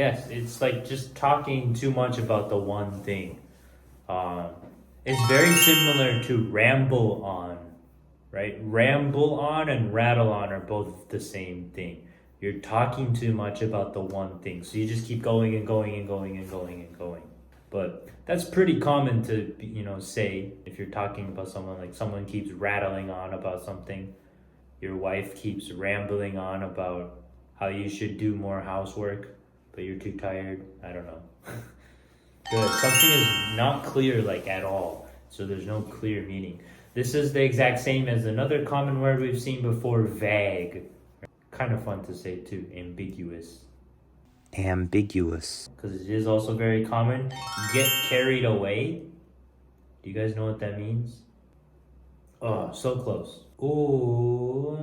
Yes, it's like just talking too much about the one thing. It's very similar to ramble on, right? Ramble on and rattle on are both the same thing. You're talking too much about the one thing. So you just keep going and going and going and going and going. But that's pretty common to, say if you're talking about someone, like someone keeps rattling on about something. Your wife keeps rambling on about how you should do more housework, but you're too tired. I don't know. Good. Something is not clear, like at all. So there's no clear meaning. This is the exact same as another common word we've seen before, vague. Kind of fun to say too, ambiguous. Ambiguous. Because it is also very common. Get carried away. Do you guys know what that means? Oh, so close. Ooh.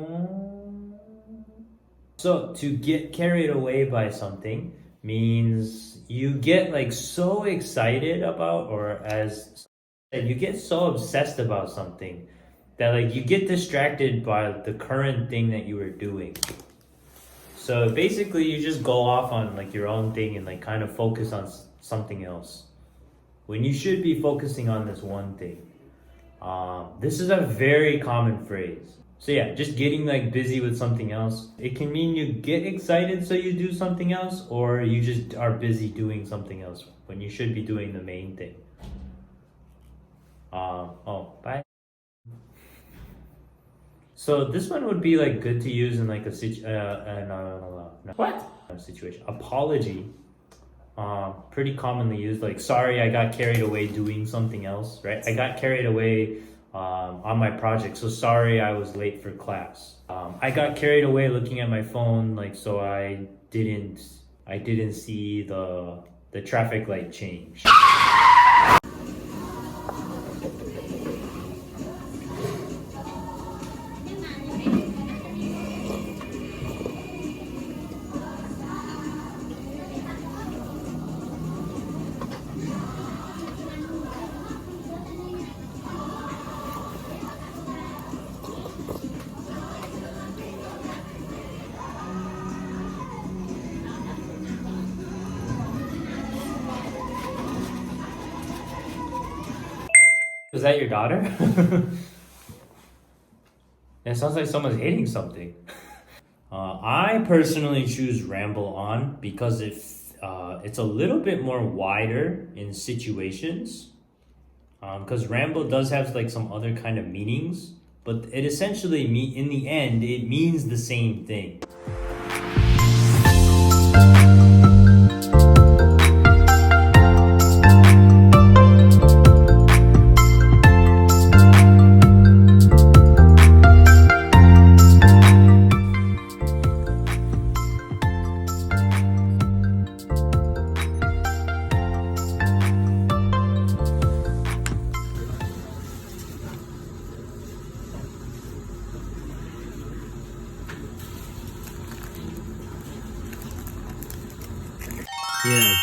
So to get carried away by something means you get like so excited about, or as you get so obsessed about something that like you get distracted by the current thing that you were doing. So basically you just go off on like your own thing and like kind of focus on something else when you should be focusing on this one thing. This is a very common phrase. So yeah, just getting like busy with something else. It can mean you get excited so you do something else, or you just are busy doing something else when you should be doing the main thing. Bye. So this one would be like good to use in like a situation. Apology, pretty commonly used. Like, sorry, I got carried away doing something else, right? I got carried away on my project, so sorry I was late for class. I got carried away looking at my phone, like, so I didn't see the traffic light change. Is that your daughter? It sounds like someone's hitting something. I personally choose ramble on because it's a little bit more wider in situations. Because ramble does have like some other kind of meanings, but it essentially in the end it means the same thing. Yeah,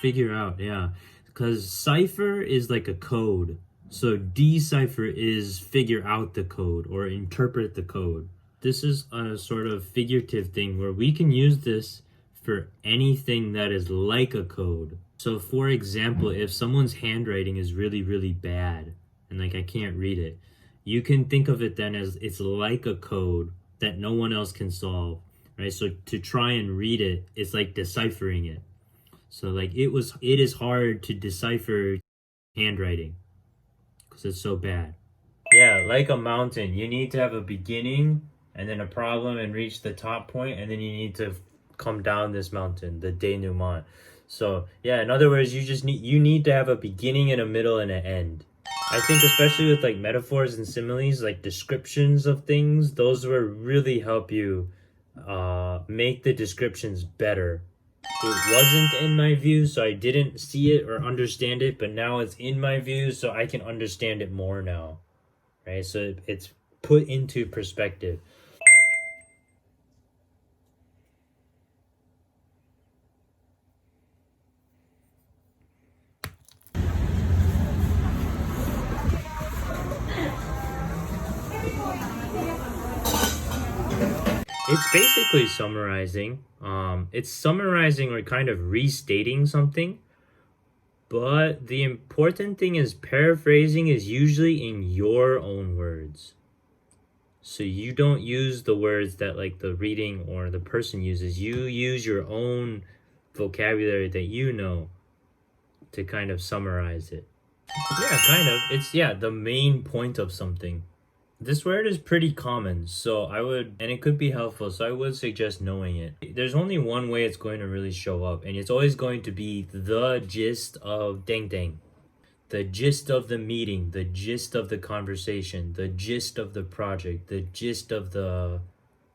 figure out, yeah. Because cipher is like a code. So decipher is figure out the code or interpret the code. This is a sort of figurative thing where we can use this for anything that is like a code. So for example, if someone's handwriting is really, really bad and like I can't read it, you can think of it then as it's like a code that no one else can solve, right? So to try and read it, it's like deciphering it. So like it is hard to decipher handwriting because it's so bad. Yeah, like a mountain, you need to have a beginning and then a problem and reach the top point, and then you need to come down this mountain, the denouement. So yeah, in other words, you need to have a beginning and a middle and an end. I think especially with like metaphors and similes, like descriptions of things, those will really help you make the descriptions better. It wasn't in my view, so I didn't see it or understand it, but now it's in my view, so I can understand it more now, right? So it's put into perspective. It's basically summarizing. It's summarizing or kind of restating something. But the important thing is paraphrasing is usually in your own words. So you don't use the words that like the reading or the person uses. You use your own vocabulary that you know to kind of summarize it. Yeah, kind of. It's the main point of something. This word is pretty common, so and it could be helpful, so I would suggest knowing it. There's only one way it's going to really show up, and it's always going to be the gist of dang dang. The gist of the meeting, the gist of the conversation, the gist of the project, the gist of the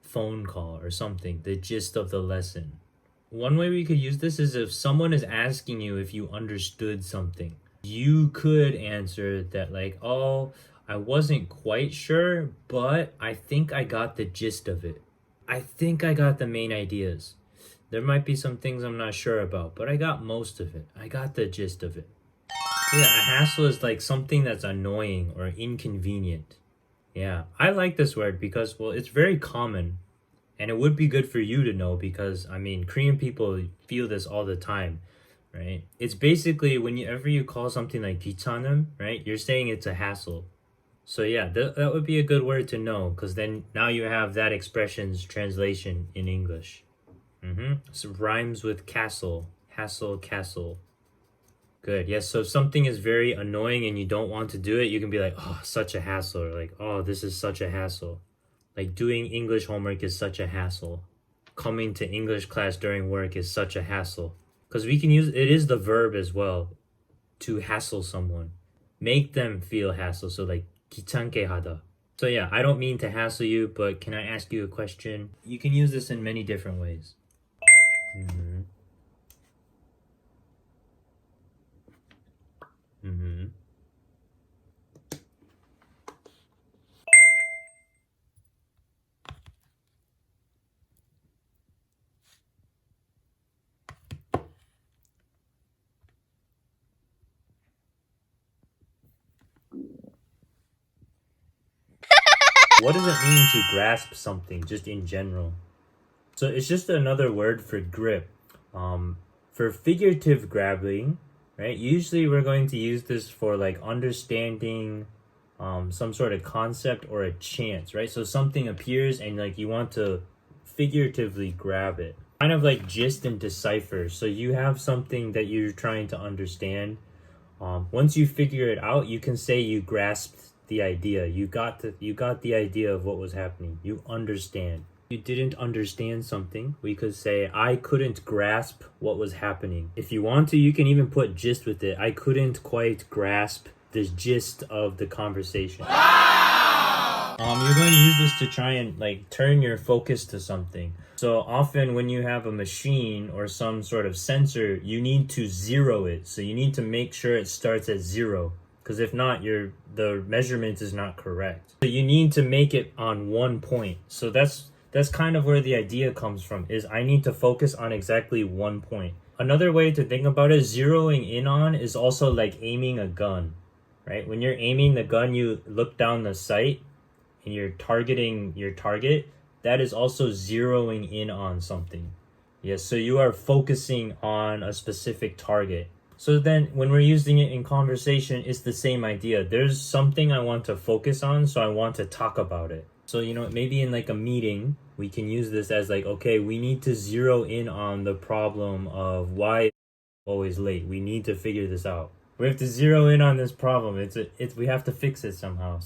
phone call or something, the gist of the lesson. One way we could use this is if someone is asking you if you understood something. You could answer that like, oh, I wasn't quite sure, but I think I got the gist of it. I think I got the main ideas. There might be some things I'm not sure about, but I got most of it. I got the gist of it. Yeah, a hassle is like something that's annoying or inconvenient. Yeah, I like this word because, well, it's very common. And it would be good for you to know because, I mean, Korean people feel this all the time, right? It's basically whenever you call something like 귀찮음, right? You're saying it's a hassle. So yeah, that would be a good word to know because then now you have that expression's translation in English. So rhymes with castle, hassle, castle. Good. Yes. So if something is very annoying and you don't want to do it, you can be like, oh, such a hassle. Or like, oh, this is such a hassle. Like doing English homework is such a hassle. Coming to English class during work is such a hassle. Because we can use, it is the verb as well, to hassle someone. Make them feel hassle. So like, 귀찮게 하다. So yeah, I don't mean to hassle you, but can I ask you a question? You can use this in many different ways. What does it mean to grasp something, just in general? So it's just another word for grip. For figurative grabbing, right? Usually we're going to use this for like understanding some sort of concept or a chance, right? So something appears and like you want to figuratively grab it. Kind of like gist and decipher. So you have something that you're trying to understand. Once you figure it out, you can say you grasped the idea. You got the idea of what was happening. You understand. You didn't understand something, we could say I couldn't grasp what was happening. If you want to, you can even put gist with it. I couldn't quite grasp the gist of the conversation. You're going to use this to try and like turn your focus to something. So often when you have a machine or some sort of sensor, you need to zero it. So you need to make sure it starts at 0. Because if not, the measurement is not correct. So you need to make it on one point. So that's kind of where the idea comes from, is I need to focus on exactly one point. Another way to think about it, zeroing in on is also like aiming a gun, right? When you're aiming the gun, you look down the sight and you're targeting your target. That is also zeroing in on something. Yes, so you are focusing on a specific target. So then when we're using it in conversation, it's the same idea. There's something I want to focus on, so I want to talk about it. So, maybe in like a meeting, we can use this as like, okay, we need to zero in on the problem of why it's always late. We need to figure this out. We have to zero in on this problem. We have to fix it somehow.